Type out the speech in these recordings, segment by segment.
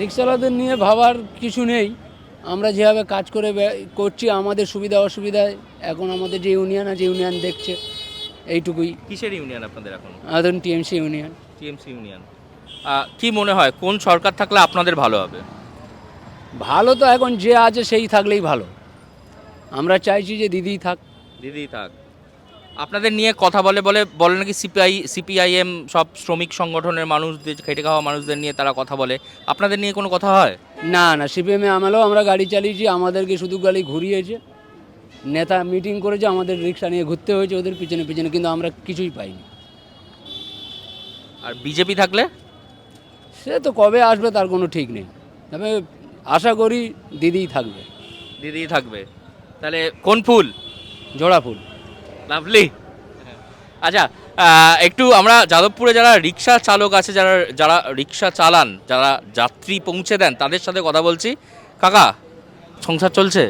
রিক্সাওয়ালাদের নিয়ে ভাবার কিছু নেই। আমরা যেভাবে কাজ করছি আমাদের সুবিধা অসুবিধায় এখন আমাদের যে ইউনিয়ন আছে ইউনিয়ন দেখছে, এইটুকুই। কিসের ইউনিয়ন আপনাদের এখন? আদন টিএমসি ইউনিয়ন। TMC union. কি মনে হয় কোন সরকার থাকলে আপনাদের ভালো হবে? ভালো তো এখন যে আছে সেই থাকলেই ভালো। আমরা চাইছি যে দিদিই থাক। দিদি থাক। আপনাদের নিয়ে কথা বলে নাকি সিপিআইএম সব শ্রমিক সংগঠনের মানুষদের, খেটে খাওয়া মানুষদের নিয়ে তারা কথা বলে। আপনাদের নিয়ে কোনো কথা হয়? না না, সিপিএমে আমলেও আমরা গাড়ি চালিয়েছি, আমাদেরকে শুধু গাড়ি ঘুরিয়েছে। নেতা মিটিং করেছে, আমাদের রিক্সা নিয়ে ঘুরতে হয়েছে ওদের পিছনে পিছনে, কিন্তু আমরা কিছুই পাইনি। আর বিজেপি থাকলে? সে তো কবে আসবে তার কোনো ঠিক নেই, তবে আশা করি দিদিই থাকবে। দিদি থাকবে। তাহলে কোন ফুল? জোড়া ফুল। লাভলি। আচ্ছা, একটু আমরা যাদবপুরে যারা রিক্সা চালক আছে, যারা যারা রিক্সা চালান, যারা যাত্রী পৌঁছে দেন, তাদের সাথে কথা বলছি। কাকা, সংসার চলছে?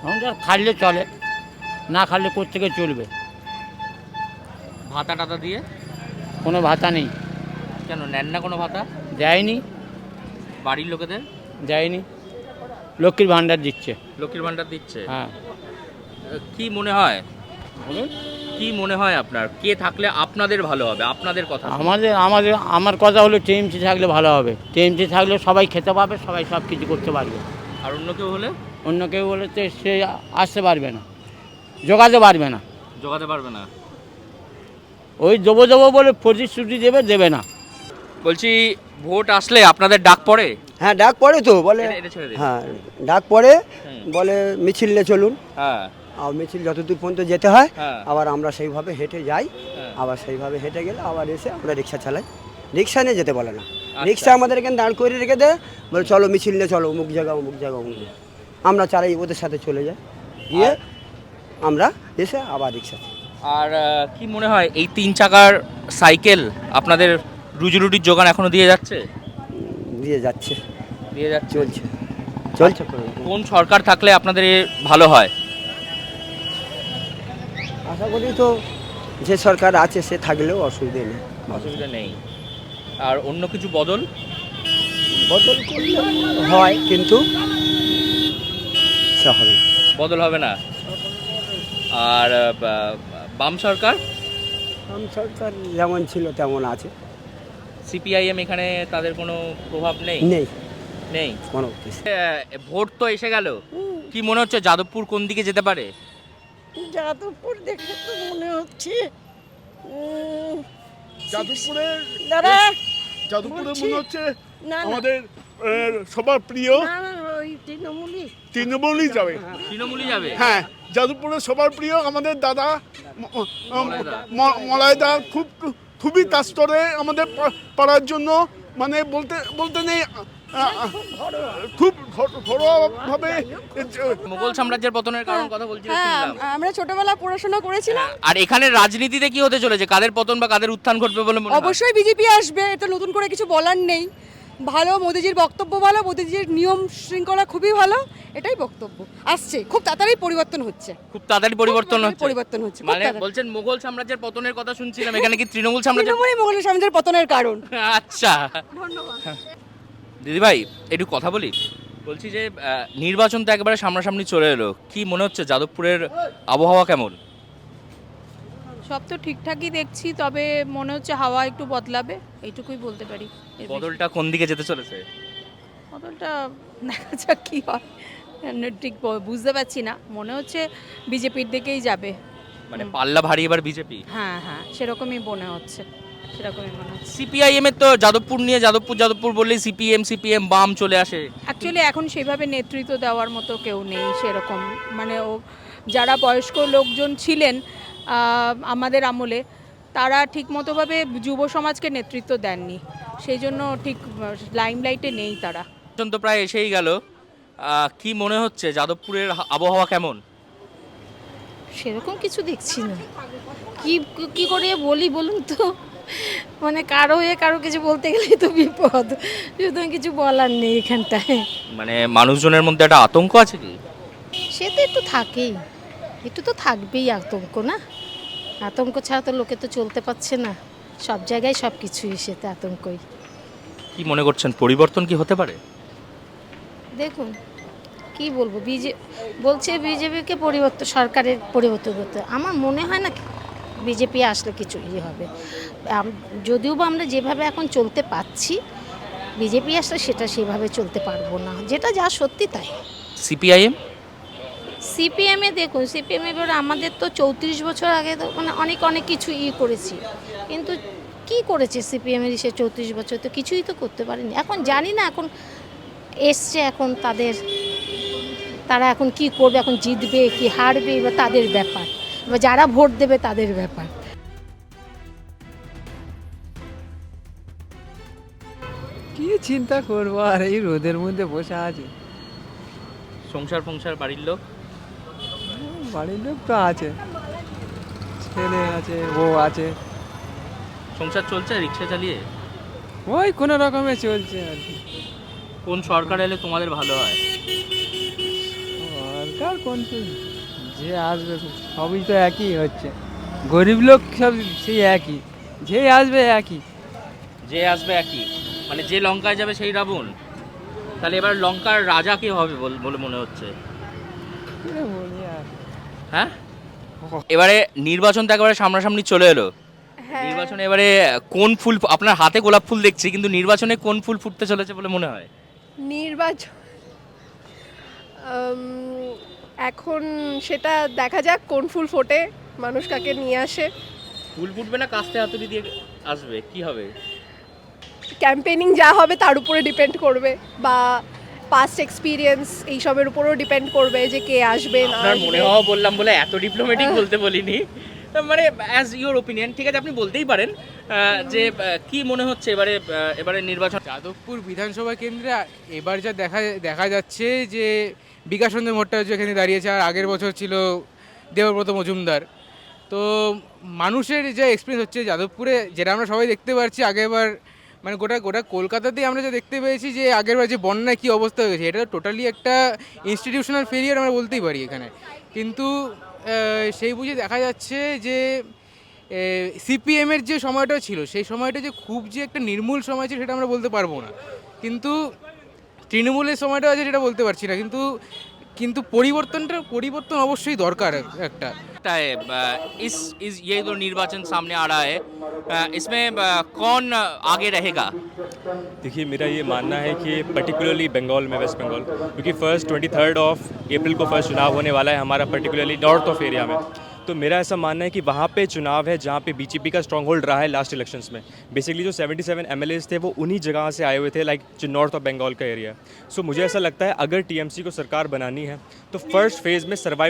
সংসার খাইলে চলে, না খাইলে কোত্থেকে চলবে? ভাতা টাতা দিয়ে? কোনো ভাতা নেই। কেন নেন না কোনো ভাতা? দেয়নি। বাড়ির লোকেদের? দেয়নি। লক্ষ্মীর ভাণ্ডার দিচ্ছে। লক্ষ্মীর ভাণ্ডার দিচ্ছে? হ্যাঁ। কি মনে হয়, বলুন। কি মনে হয় আপনার, কে থাকলে আপনাদের ভালো হবে? আপনাদের কথা। আমার কথা হলো টিএমসি থাকলে ভালো হবে। টিএমসি থাকলে সবাই খেতে পাবে, সবাই সব কিছু করতে পারবে। আর অন্য কেউ হলে? অন্য কেউ বলে তো সে আসতে পারবে না, জোগাতে পারবে না। জোগাতে পারবে না? ওই দেবো বলে প্রতিশ্রুতি দেবে না। বলছি, ভোট আসলে আপনাদের ডাক পড়ে? হ্যাঁ, ডাক পড়ে তো, বলে। হ্যাঁ, ডাক পড়ে, বলে মিছিল নিয়ে চলুন। হ্যাঁ। আর মিছিল যতদূর পর্যন্ত যেতে হয়, হ্যাঁ। আবার আমরা সেইভাবে হেঁটে যাই। আবার সেইভাবে হেঁটে গেলে আবার এসে আমরা রিক্সা চালাই। রিক্সা নিয়ে যেতে বলে না, রিক্সা আমাদের এখানে দাঁড় করে রেখে দেয়, বলে চলো মিছিল নিয়ে চলো, অমুক জায়গা অমুক জায়গা অমুক জায়গা। আমরা চালাই, ওদের সাথে চলে যাই, গিয়ে আমরা এসে আবার রিক্সা। আর কি মনে হয় এই 3 চাকার সাইকেল আপনাদের রুজি রুটির যোগান এখনো দিয়ে যাচ্ছে? দিয়ে যাচ্ছে, দিয়ে যাচ্ছে। চলছে। কোন সরকার থাকলে আপনাদের ভালো হয়? আশা করি তো যে সরকার আছে সে থাকলেও অসুবিধা নেই। অসুবিধা নেই। আর অন্য কিছু বদল বদল করলে হয়, কিন্তু সে হবে না। বদল হবে না। আর বাম সরকার? বাম সরকার যেমন ছিল তেমন আছে। সিপিআইএম এখানে তাদের কোনো প্রভাব নেই? নেই কোনো কিছু। ভোট তো এসে গেল, কি মনে হচ্ছে যাদবপুর কোন দিকে যেতে পারে? যাদবপুর দেখে তো মনে হচ্ছে যাদবপুরে বলছি। মনে হচ্ছে না, আমাদের সবার প্রিয় ওই তৃণমূলই যাবে। তৃণমূলই যাবে? হ্যাঁ, যাদবপুরে সবার প্রিয় আমাদের দাদা মলয়দা খুবই কাজ করে আমাদের পাড়ার জন্য, মানে বলতে নেই, খুব ঘরোয়াভাবে। মুঘল সাম্রাজ্যের পতনের কারণ কথা বলছিলেন, শুনলাম। আমরা ছোটবেলা পড়াশোনা করেছিলাম। আর এখানে রাজনীতিতে কি হতে চলেছে, কাদের পতন বা কাদের উত্থান ঘটবে বলে মনে হয়? অবশ্যই বিজেপি আসবে, এটা নতুন করে কিছু বলার নেই। ভালো, মোদিজির বক্তব্য ভালো, মোদিজির নিয়ম শৃঙ্খলা খুবই ভালো, এটাই বক্তব্য। আসছে, খুব তাড়াতাড়ি পরিবর্তন হচ্ছে। খুব তাড়াতাড়ি পরিবর্তন হচ্ছে। মানে বলছেন মুঘল সাম্রাজ্যের পতনের কথা শুনছিলাম, এখানে কি তৃণমূল সাম্রাজ্য? মুঘল সাম্রাজ্যের পতনের কারণ। আচ্ছা, ধন্যবাদ। দিদিভাই একটু কথা বলি। বলছি যে নির্বাচন তো একেবারে সামনাসামনি চলে এলো, কি মনে হচ্ছে যাদবপুরের আবহাওয়া কেমন? সব তো ঠিকঠাকই দেখছি, তবে মনে হচ্ছে হাওয়া একটু বদলাবে, এইটুকুই বলতে পারি। বদলটা কোন দিকে যেতে চলেছে? বদলটা দেখা যাক কি হয়, ঠিক বুঝতে পারছি না। মনে হচ্ছে বিজেপির দিকেই যাবে। মানে পাল্লা ভারী এবার বিজেপি? হ্যাঁ, সেরকমই মনে হচ্ছে, সেরকমই মনে হচ্ছে। সিপিআইএম এর তো যাদবপুর নিয়ে যাদবপুর বললেই সিপিএম বাম চলে আসে। অ্যাকচুয়ালি এখন সেভাবে নেতৃত্ব দেওয়ার মতো কেউ নেই সেরকম, মানে যারা বয়স্ক লোকজন ছিলেন আমাদের আমলে, তারা ঠিকমতোভাবে যুব সমাজকে নেতৃত্ব দেননি, সেই জন্য ঠিক লাইমলাইটে নেই তারা। তো প্রায় এসেই গেল, কি মনে হচ্ছে যাদবপুরের আবহাওয়া কেমন? সেরকম কিছু দেখছি না, কি করে বলি বলুন তো, মানে কারো কিছু বলতে গেলেই তো বিপদ, সুতরাং কিছু বলার নেই এখানটায়। মানে মানুষজনের মধ্যে একটা আতঙ্ক আছে কি? সে তো একটু থাকেই, একটু তো থাকবেই আতঙ্ক, না? আতঙ্ক ছাড়া তো লোকে তো চলতে পারছে না, সব জায়গায় সব কিছুই সেতে আতঙ্কই। কি মনে করছেন পরিবর্তন কি হতে পারে? দেখুন কি বলবো, বলছে বিজেপিকে সরকারের পরিবর্তন করতে, আমার মনে হয় না বিজেপি আসলে কিছু হবে। যদিও বা আমরা যেভাবে এখন চলতে পাচ্ছি, বিজেপি আসলে সেটা সেভাবে চলতে পারবো না, যেটা যা সত্যি তাই। সিপিআইএম? সিপিএমে দেখুন, সিপিএমে এবার আমাদের তো 34 বছর আগে তো মানে অনেক কিছু করেছি, কিন্তু কি করেছে সিপিএমের সে 34 বছর? তো কিছুই তো করতে পারেনি। এখন জানি না, এখন এসছে, এখন তারা এখন কি করবে, এখন জিতবে কি হারবে বা তাদের ব্যাপার, বা যারা ভোট দেবে তাদের ব্যাপার। কি চিন্তা করবো আর, এই রোদের মধ্যে বসে আছে। সংসার বাড়ির লোক? বাড়ির লোক তো আছে, ছেলে আছে, বউ আছে, সংসার চলছে রিক্সা চালিয়ে? ওই কোনো রকমে চলছে আর কি। কোন সরকার এলে তোমাদের ভালো হয়? সরকার কোন যে আসবে সবই তো একই হচ্ছে, গরিব লোক সব সেই একই, যে আসবে একই। যে আসবে একই, মানে যে লঙ্কায় যাবে সেই রাবণ? তাহলে এবার লঙ্কার রাজা কে হবে বলে মনে হচ্ছে? কি বলি আর। হ্যাঁ, এবারে নির্বাচন তো একেবারে সামনাসামনি চলে এলো। নির্বাচনে এবারে কোন ফুল, আপনার হাতে গোলাপ ফুল দেখছি, কিন্তু নির্বাচনে কোন ফুল ফুটতে চলেছে বলে মনে হয়? নির্বাচন এখন সেটা দেখা যাক কোন ফুল ফোটে, মানুষ কাকে নিয়ে আসে। ফুল ফুটবে না কাস্তে হাতুড়ি দিয়ে আসবে, কি হবে? ক্যাম্পেনিং যা হবে তার উপরে ডিপেন্ড করবে, বা পাস্ট এক্সপিরিয়েন্স এইসবের উপরেও ডিপেন্ড করবে যে কে আসবে না আপনার মনে আসবে। হওয়া বললাম বলে এত ডিপ্লোম্যাটিক বলতে বলিনি, মানে অ্যাজ ইওর ওপিনিয়ন। ঠিক আছে, আপনি বলতেই পারেন যে কি মনে হচ্ছে এবারে নির্বাচন? যাদবপুর বিধানসভা কেন্দ্রে এবার যা দেখা যাচ্ছে যে বিকাশ রঞ্জন ভট্টাচার্য এখানে দাঁড়িয়েছে, আর আগের বছর ছিল দেবব্রত মজুমদার। তো মানুষের যে এক্সপিরিয়েন্স হচ্ছে যাদবপুরে, যেটা আমরা সবাই দেখতে পাচ্ছি, আগেরবার মানে গোটা কলকাতাতেই আমরা যা দেখতে পেয়েছি যে আগেরবার যে বন্যায় কী অবস্থা হয়েছে, এটা টোটালি একটা ইনস্টিটিউশনাল ফেলিয়ার আমরা বলতেই পারি এখানে। কিন্তু সেই বুঝে দেখা যাচ্ছে যে সিপিএমের যে সময়টা ছিল, সেই সময়টা যে খুব যে একটা নির্মূল সময় ছিল সেটা আমরা বলতে পারবো না, কিন্তু তৃণমূলের সময়টা আছে সেটা বলতে পারছি না। কিন্তু পরিবর্তন অবশ্যই দরকার একটা। इस ये जो निर्वाचन सामने आ रहा है, इसमें कौन आगे रहेगा? देखिए, मेरा ये मानना है कि पर्टिकुलरली बंगाल में, वेस्ट बंगाल, क्योंकि 23 अप्रैल को फर्स्ट चुनाव होने वाला है हमारा, पर्टिकुलरली नॉर्थ ऑफ एरिया में। तो मेरा ऐसा मानना है कि वहाँ पे चुनाव है जहाँ पे बीजेपी का स्ट्रॉन्ग होल्ड रहा है लास्ट इलेक्शंस में। बेसिकली जो 77 एमएलएज थे वो उन्हीं जगह से आए हुए थे, लाइक जो नॉर्थ ऑफ बंगाल का एरिया है। सो मुझे ऐसा लगता है अगर टीएमसी को सरकार बनानी है तो फर्स्ट फेज़ में सर्वाइव